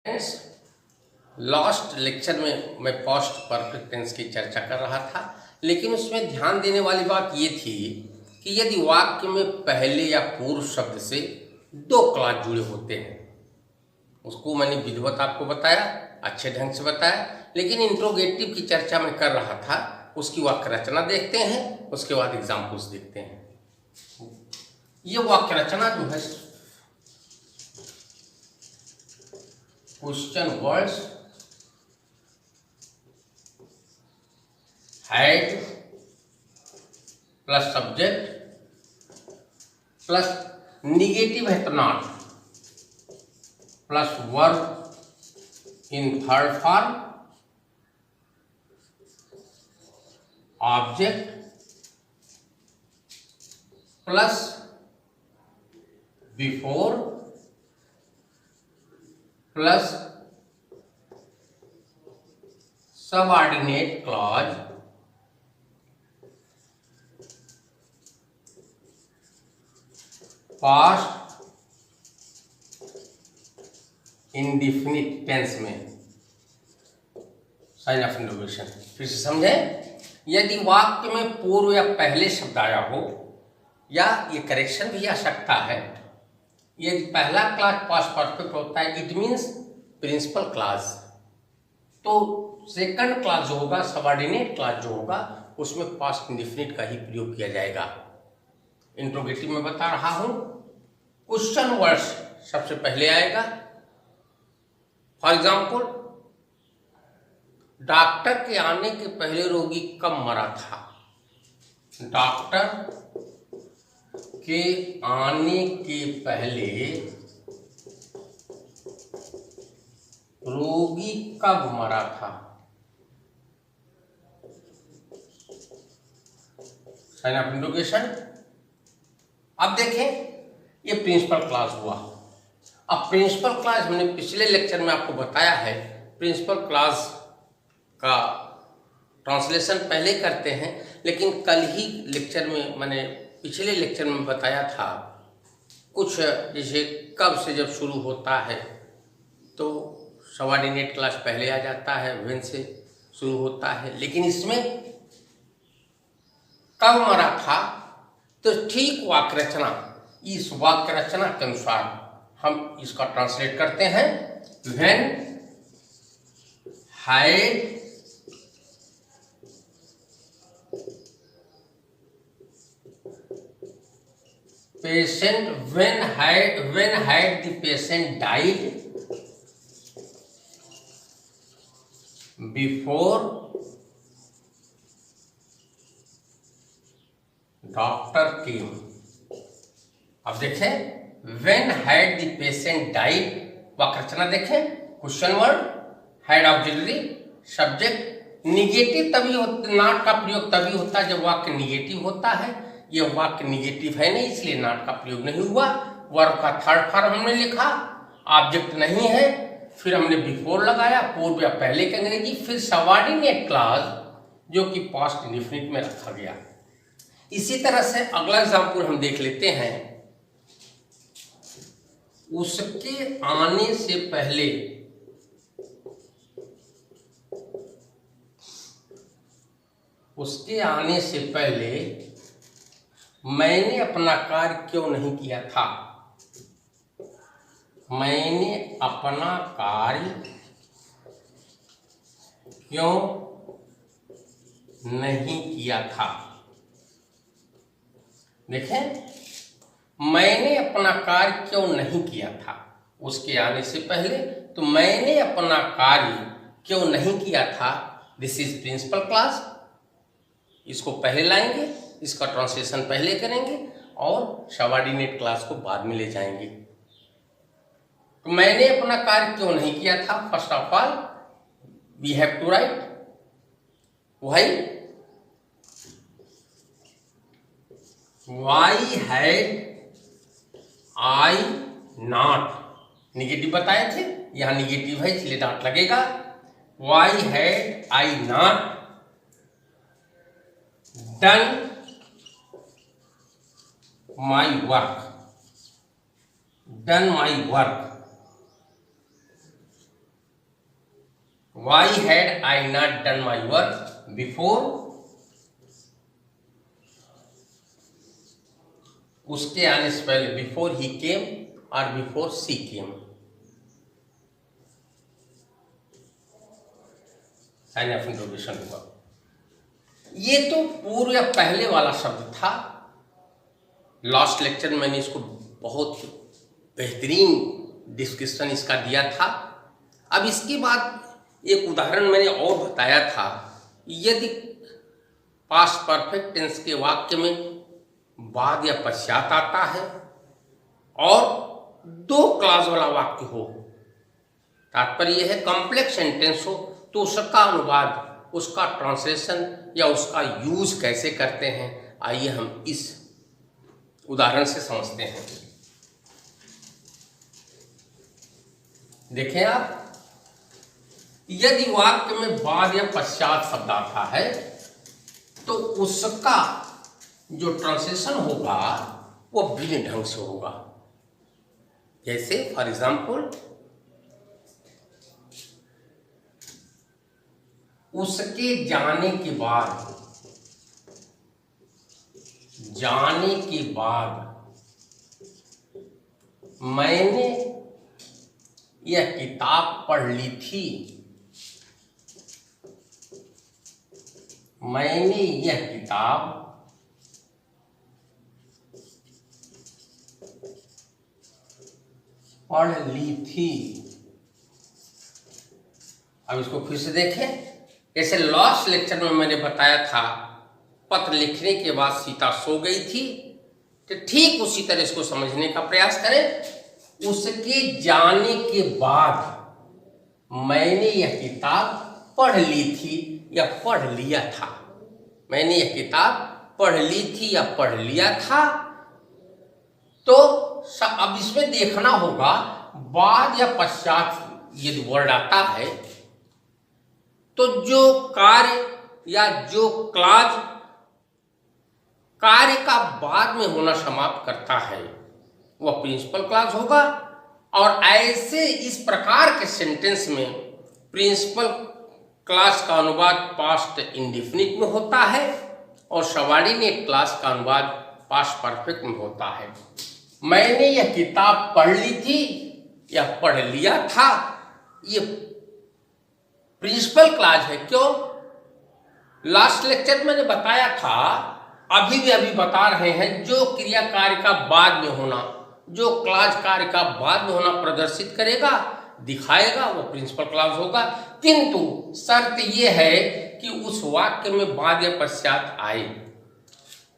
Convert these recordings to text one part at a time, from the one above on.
Friends, last lecture में मैं past perfect tense की चर्चा कर रहा था, लेकिन उसमें ध्यान देने वाली बात ये थी कि यदि वाक्य में पहले या पूर्व शब्द से दो क्लॉज जुड़े होते हैं, उसको मैंने विधिवत आपको बताया, अच्छे ढंग से बताया, लेकिन इंट्रोगेटिव की चर्चा मैं कर रहा था। उसकी वाक्य रचना देखते हैं, उसके बाद एग्जाम्पल्स देखते हैं। ये वाक्य रचना जो है question words had plus subject plus negative है तो not plus verb in third form object plus before plus subordinate clause past indefinite tense में साइन ऑफ इंट्रोगेशन। फिर से समझें, यदि वाक्य में पूर्व या पहले शब्द आया हो, या ये करेक्शन भी आ सकता है, यदि पहला क्लास पास्ट परफेक्ट होता है इट मीन्स प्रिंसिपल क्लास, तो सेकंड क्लास जो होगा सबऑर्डिनेट क्लास जो होगा उसमें पास्ट इंडेफिनिट का ही प्रयोग किया जाएगा। इंट्रोगेटिव में बता रहा हूं, क्वेश्चन वर्ड्स सबसे पहले आएगा। फॉर एग्जाम्पल, डॉक्टर के आने के पहले रोगी कब मरा था? डॉक्टर के आने के पहले रोगी कब मरा था? Sign of interrogation. अब देखें, ये प्रिंसिपल क्लास हुआ। अब प्रिंसिपल क्लास हमने पिछले लेक्चर में आपको बताया है, प्रिंसिपल क्लास का ट्रांसलेशन पहले करते हैं, लेकिन कल ही लेक्चर में मैंने पिछले लेक्चर में बताया था कुछ, जैसे कब से जब शुरू होता है तो सबऑर्डिनेट क्लास पहले आ जाता है, व्हेन से शुरू होता है, लेकिन इसमें कब मरा था तो ठीक वाक्य रचना, इस वाक्य रचना के अनुसार हम इसका ट्रांसलेट करते हैं। When had patient when had the patient died before doctor came। अब देखें, when had the patient died, वाक्य रचना देखें, question word, had auxiliary, subject, negative तभी होता, नॉट का प्रयोग तभी होता है जब वाक्य निगेटिव होता है। ये वाक्य निगेटिव है नहीं, इसलिए नॉट का प्रयोग नहीं हुआ। वर्ब का थर्ड फॉर्म हमने लिखा, ऑब्जेक्ट नहीं है, फिर हमने बिफोर लगाया, पूर्व या पहले के अंग्रेजी, फिर सबऑर्डिनेट क्लॉज जो कि पास्ट इंडेफिनिट में रखा गया। इसी तरह से अगला एग्जाम्पल हम देख लेते हैं। उसके आने से पहले मैंने अपना कार्य क्यों नहीं किया था? मैंने अपना कार्य क्यों नहीं किया था? देखें, मैंने अपना कार्य क्यों नहीं किया था, उसके आने से पहले, तो मैंने अपना कार्य क्यों नहीं किया था, दिस इज प्रिंसिपल क्लास। इसको पहले लाएंगे, इसका ट्रांसलेशन पहले करेंगे और सबऑर्डिनेट क्लास को बाद में ले जाएंगे। तो मैंने अपना कार्य क्यों नहीं किया था, first of all we have to write why had I not, negative बताए थे, यहां निगेटिव है इसलिए नॉट लगेगा। Why had I not done my work, done my work why had I not done my work before, उसके आने से पहले बिफोर ही केम और before she came, sign of interrogation हुआ। ये तो पूर्व या पहले वाला शब्द था। लास्ट लेक्चर में मैंने इसको बहुत बेहतरीन डिस्क्रिप्शन इसका दिया था। अब इसके बाद एक उदाहरण मैंने और बताया था, यदि पास्ट परफेक्ट टेंस के वाक्य में बाद या पश्चात आता है और दो क्लॉज वाला वाक्य हो, तात्पर्य यह है कॉम्प्लेक्स सेंटेंस हो, तो उसका अनुवाद, उसका ट्रांसलेशन या उसका यूज कैसे करते हैं, आइए हम इस उदाहरण से समझते हैं। देखें आप, यदि वाक्य में बाद या पश्चात शब्द आता है तो उसका जो ट्रांसलेशन होगा वो भिन्न ढंग से होगा। जैसे फॉर एग्जाम्पल, उसके जाने के बाद, जाने के बाद मैंने यह किताब पढ़ ली थी, मैंने यह किताब पढ़ ली थी। अब इसको फिर से देखें। जैसे लास्ट लेक्चर में मैंने बताया था पत्र लिखने के बाद सीता सो गई थी, तो ठीक उसी तरह इसको समझने का प्रयास करें। उसके जाने के बाद मैंने यह किताब पढ़ ली थी या पढ़ लिया था। मैंने यह किताब पढ़ ली थी या पढ़ लिया था, तो अब इसमें देखना होगा बाद या पश्चात यदि वर्ड आता है तो जो कार्य या जो क्लॉज कार्य का बाद में होना समाप्त करता है वह प्रिंसिपल क्लॉज होगा। और ऐसे इस प्रकार के सेंटेंस में प्रिंसिपल क्लॉज का अनुवाद पास्ट इंडेफिनिट में होता है और सबऑर्डिनेट क्लॉज का अनुवाद पास्ट परफेक्ट में होता है। मैंने यह किताब पढ़ ली थी या पढ़ लिया था, ये प्रिंसिपल क्लॉज है। क्यों? लास्ट लेक्चर में मैंने बताया था, अभी भी बता रहे हैं, जो क्रिया कार्य का बाद में होना, जो क्लॉज कार्य का बाद में होना प्रदर्शित करेगा, दिखाएगा, वो प्रिंसिपल क्लॉज होगा। किंतु शर्त यह है कि उस वाक्य में बाद या पश्चात आए।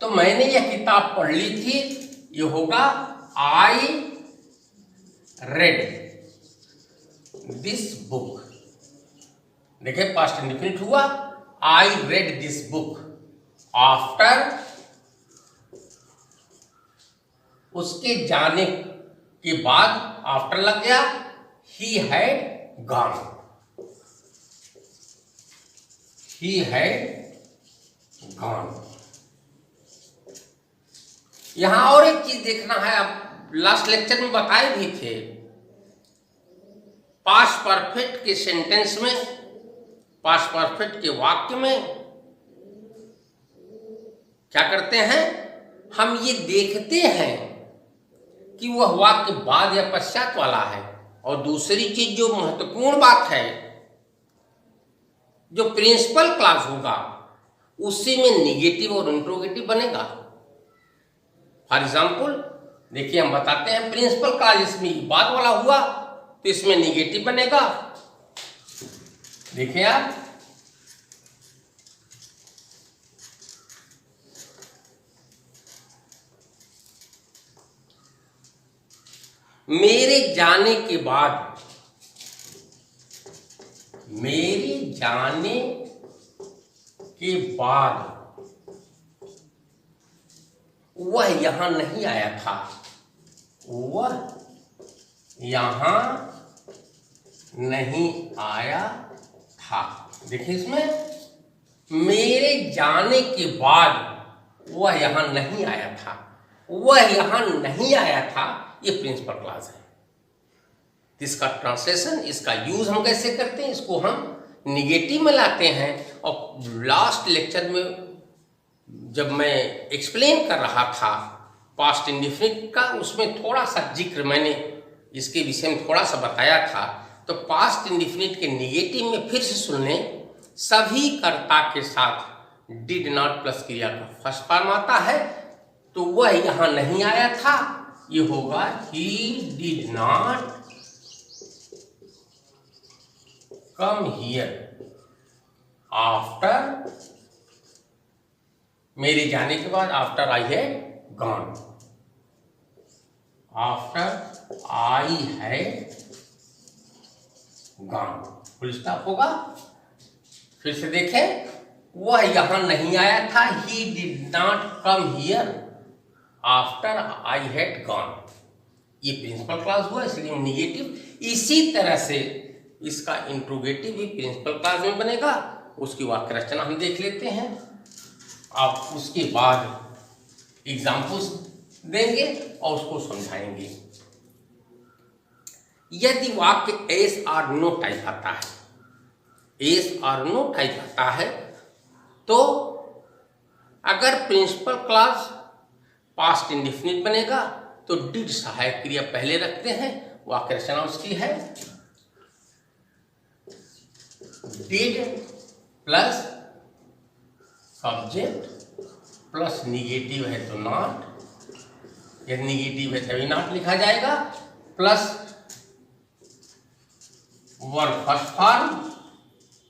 तो मैंने यह किताब पढ़ ली थी, ये होगा आई रेड दिस बुक। देखिए पास्ट इंडेफिनिट हुआ, I read this book after, उसके जाने के बाद आफ्टर लग गया, he had gone, he had gone. यहां और एक चीज देखना है, आप लास्ट लेक्चर में बताए भी थे, पास्ट परफेक्ट के सेंटेंस में, पास्ट परफेक्ट के वाक्य में क्या करते हैं, हम ये देखते हैं कि वह वाक्य बाद या पश्चात वाला है। और दूसरी चीज जो महत्वपूर्ण बात है, जो प्रिंसिपल क्लॉज होगा उसी में निगेटिव और इंट्रोगेटिव बनेगा। फॉर एग्जाम्पल देखिए, हम बताते हैं प्रिंसिपल क्लॉज इसमें बाद वाला हुआ तो इसमें निगेटिव बनेगा। देखिए आप, मेरे जाने के बाद, मेरे जाने के बाद वह यहां नहीं आया था, वह यहां नहीं आया था। देखिए इसमें मेरे जाने के बाद वह यहां नहीं आया था, वह यहां नहीं आया था, ये प्रिंसिपल क्लॉज है। इसका ट्रांसलेशन, इसका यूज हम कैसे करते हैं, इसको हम निगेटिव में लाते हैं। और लास्ट लेक्चर में जब मैं एक्सप्लेन कर रहा था पास्ट इंडेफिनिट का, उसमें थोड़ा सा जिक्र मैंने इसके विषय में थोड़ा सा बताया था। तो पास्ट इंडेफिनिट के निगेटिव में फिर से सुन लें। सभी कर्ता के साथ डिड नॉट प्लस क्रिया का फर्स्ट फॉर्म आता है, तो वह यहां नहीं आया था, ये होगा he did not come here after, मेरे जाने के बाद, after I had gone, after I had gone, full stop होगा। फिर से देखें, वह यहां नहीं आया था, he did not come here after I had gone, ये प्रिंसिपल क्लॉज हुआ, इसलिए निगेटिव। इसी तरह से इसका इंट्रोगेटिव भी प्रिंसिपल क्लॉज में बनेगा। उसकी वाक्य रचना हम देख लेते हैं, आप उसके बाद एग्जाम्पल्स देंगे और उसको समझाएंगे। यदि वाक्य एस और नो टाइप आता है, एस और नो टाइप आता है, तो अगर प्रिंसिपल क्लॉज पास्ट इंडेफिनिट बनेगा तो डिड सहायक क्रिया पहले रखते हैं। वाक्य रचना उसकी है did plus subject plus negative है तो नॉट, यदि निगेटिव है तभी नॉट लिखा जाएगा, plus verb first form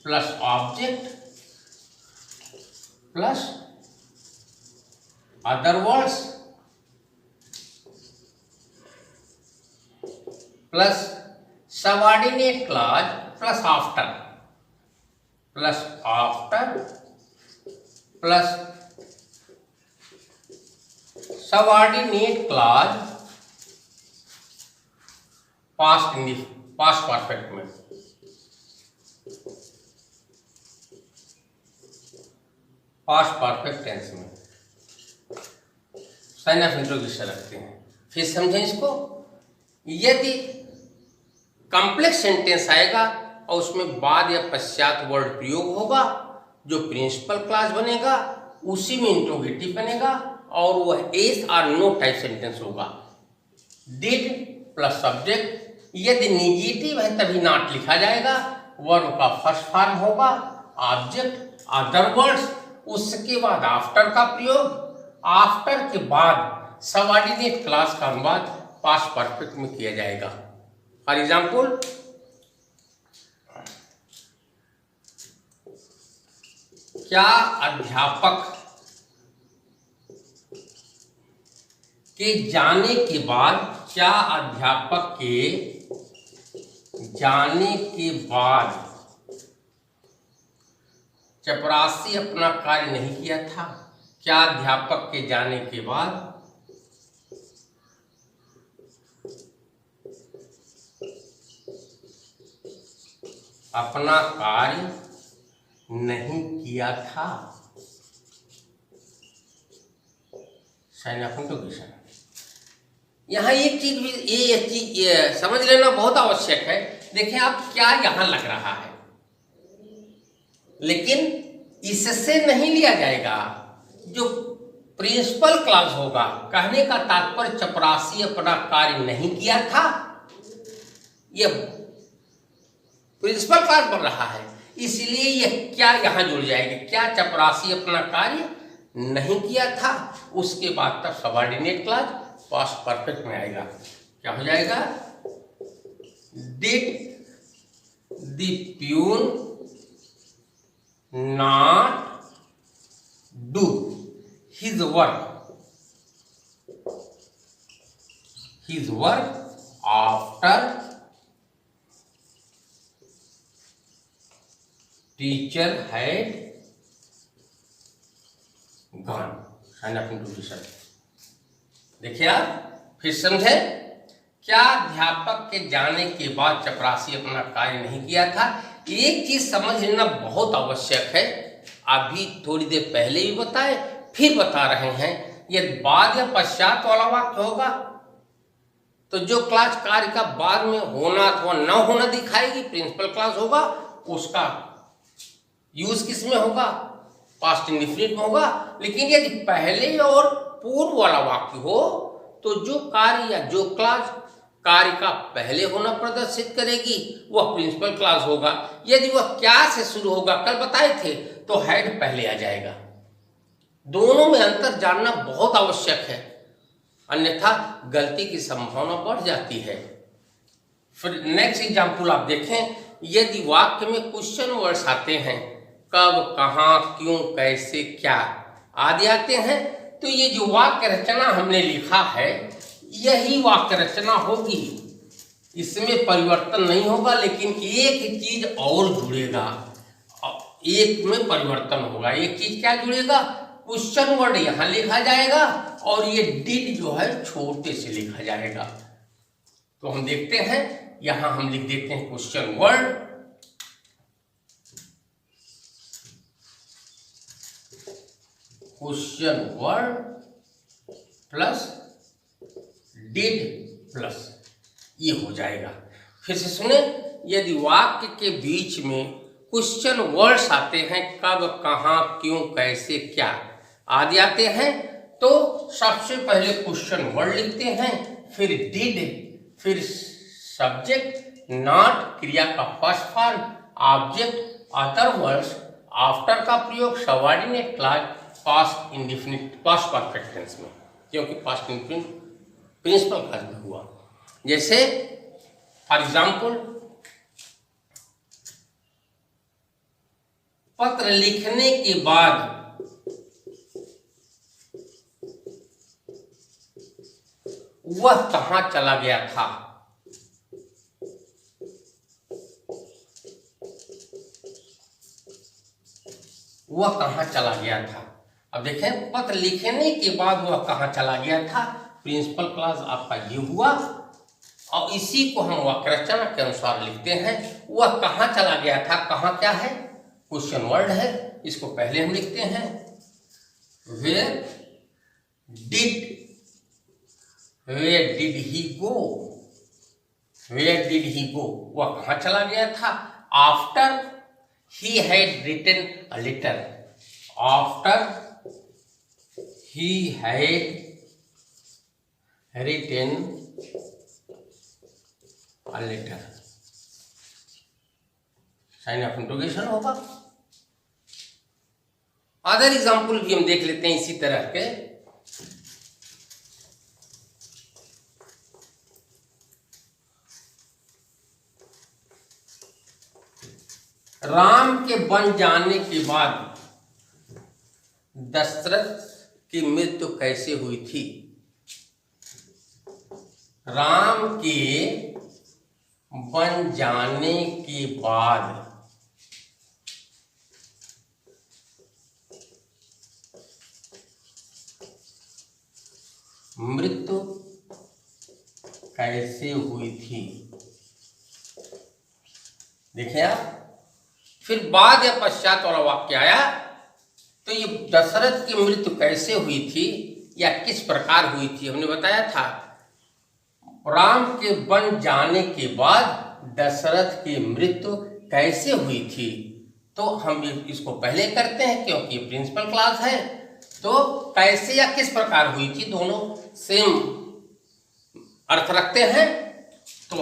plus object plus other words plus subordinate clause plus after plus subordinate clause past perfect में, पास्ट परफेक्ट टेंस में साइन ऑफ इंट्रोगेशन रखते हैं। फिर समझें इसको, यदि कॉम्प्लेक्स सेंटेंस आएगा और उसमें बाद या पश्चात वर्ड प्रयोग होगा, जो प्रिंसिपल क्लॉज बनेगा उसी में इंट्रोगेटिव बनेगा और वह एस और नो टाइप सेंटेंस होगा। डिड प्लस सब्जेक्ट, यदि निगेटिव है तभी नॉट लिखा जाएगा, वर्ब का फर्स्ट फॉर्म होगा, ऑब्जेक्ट अदर वर्ड्स, उसके बाद आफ्टर का प्रयोग, आफ्टर के बाद सबऑर्डिनेट क्लॉज का अनुवाद पास्ट परफेक्ट में किया जाएगा। फॉर एग्जाम्पल, क्या अध्यापक के जाने के बाद, क्या अध्यापक के जाने के बाद चपरासी अपना कार्य नहीं किया था? क्या अध्यापक के जाने के बाद अपना कार्य नहीं किया था? Sign of interrogation. यहाँ एक चीज भी ये समझ लेना बहुत आवश्यक है। देखिए आप, क्या यहाँ लग रहा है, लेकिन इससे नहीं लिया जाएगा। जो प्रिंसिपल क्लॉज होगा, कहने का तात्पर्य चपरासी अपना कार्य नहीं किया था, यह प्रिंसिपल क्लॉज बन रहा है, इसलिए यह क्या यहाँ जुड़ जाएगी, क्या चपरासी अपना कार्य नहीं किया था, उसके बाद तब सबऑर्डिनेट क्लॉज पास्ट परफेक्ट में आएगा। क्या हो जाएगा? Did the peon not do his work after teacher had gone। देखिए आप, फिर समझे, क्या अध्यापक के जाने के बाद चपरासी अपना कार्य नहीं किया था? एक चीज समझ लेना बहुत आवश्यक है, अभी थोड़ी देर पहले भी बताए, फिर बता रहे हैं। यदि बाद या पश्चात वाला वाक्य होगा तो जो क्लॉज कार्य का बाद में होना अथवा न होना दिखाएगी, प्रिंसिपल क्लॉज होगा, उसका यूज किस में होगा, पास्ट इंडेफिनिट में होगा। लेकिन यदि पहले और पूर्व वाला वाक्य हो तो जो कार्य या जो क्लॉज कार्य का पहले होना प्रदर्शित करेगी वह प्रिंसिपल क्लॉज होगा। यदि वह क्या से शुरू होगा, कल बताए थे, तो हैड पहले आ जाएगा। दोनों में अंतर जानना बहुत आवश्यक है, अन्यथा गलती की संभावना बढ़ जाती है। फिर नेक्स्ट एग्जाम्पल आप देखें, यदि वाक्य में क्वेश्चन वर्ड्स आते हैं, कब, कहाँ, क्यों, कैसे, क्या आदि आते हैं, तो ये जो वाक्य रचना हमने लिखा है यही वाक्य रचना होगी। इसमें परिवर्तन नहीं होगा, लेकिन एक चीज और जुड़ेगा, एक में परिवर्तन होगा। एक चीज क्या जुड़ेगा, क्वेश्चन वर्ड यहां लिखा जाएगा और ये डिड जो है छोटे से लिखा जाएगा। तो हम देखते हैं, यहां हम लिख देते हैं question word, question word plus did plus ये हो जाएगा। फिर से सुने, यदि वाक्य के बीच में क्वेश्चन वर्ड्स आते हैं, कब, कहाँ, क्यों, कैसे, क्या आदि आते हैं, तो सबसे पहले क्वेश्चन वर्ड लिखते हैं, फिर डिड, फिर सब्जेक्ट, नॉट क्रिया का first form, object, other words, after का प्रयोग, subordinate clause, past indefinite, past perfect tense में, क्योंकि पास्ट इंडेफिनिट प्रिंसिपल क्लॉज में हुआ। जैसे फॉर एग्जाम्पल, पत्र लिखने के बाद वह कहां चला गया था। वह कहां चला गया था। अब देखें, पत्र लिखने के बाद वह कहां चला गया था, प्रिंसिपल क्लॉज आपका ये हुआ, और इसी को हम वाक्य रचना के अनुसार लिखते हैं। वह कहां चला गया था, कहां क्या है, क्वेश्चन वर्ड है, इसको पहले हम लिखते हैं, where did he go, where did he go, वह कहां चला गया था। After he had written a letter, after he had written a letter, sign of interrogation होगा। अदर एग्जाम्पल भी हम देख लेते हैं इसी तरह के। राम के बन जाने के बाद दशरथ की मृत्यु कैसे हुई थी। राम के बन जाने के बाद मृत्यु कैसे हुई थी, देखिए आप। फिर बाद या पश्चात वाला वाक्य आया, तो ये दशरथ की मृत्यु कैसे हुई थी या किस प्रकार हुई थी, हमने बताया था राम के बन जाने के बाद दशरथ की मृत्यु कैसे हुई थी। तो हम इसको पहले करते हैं क्योंकि ये प्रिंसिपल क्लॉज है, तो कैसे या किस प्रकार हुई थी दोनों सेम अर्थ रखते हैं। तो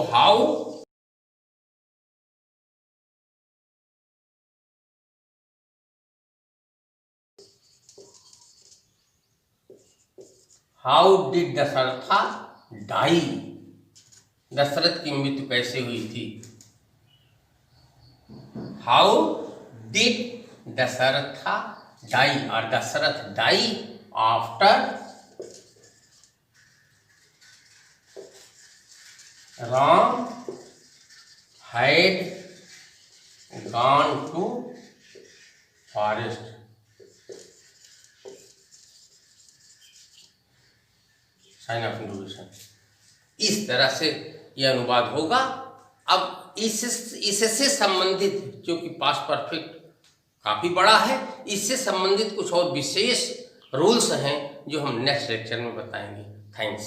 how did Dasharath die, Dasharath की मृत्यु कैसे हुई थी। हाउ डिड दशरथ डाई, और Dasharath die after Ram had gone to forest, sign of interrogation. इस तरह से यह अनुवाद होगा। अब इससे संबंधित, क्योंकि पास्ट परफेक्ट काफी बड़ा है, इससे संबंधित कुछ और विशेष रूल्स हैं जो हम नेक्स्ट लेक्चर में बताएंगे। थैंक्स।